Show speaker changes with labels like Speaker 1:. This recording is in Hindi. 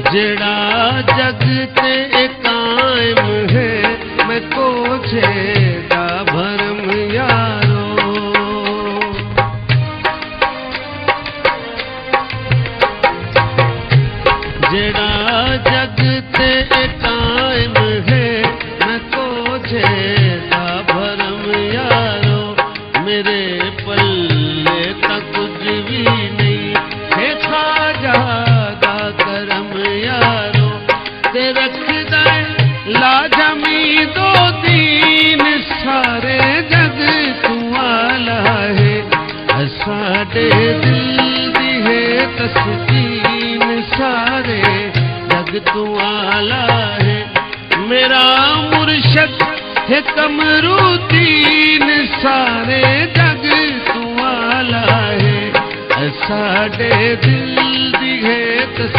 Speaker 1: जेड़ा जग ते कायम है मैं कोछे दा भरम यारो। जेड़ा जग ते कायम है मैं कोछे दा भरम यारो। मेरे पल्ले तक कुछ भी नहीं है खाजा दा करम यारो। ते रखदा लाजमी दो दीन सारे जग तू आला है। साडे दिल दी है तस्कीन सारे जग तू आला है। मेरा मुर्शद है कमरुद्दीन सारे जग तू आला है। साडे दिल दी है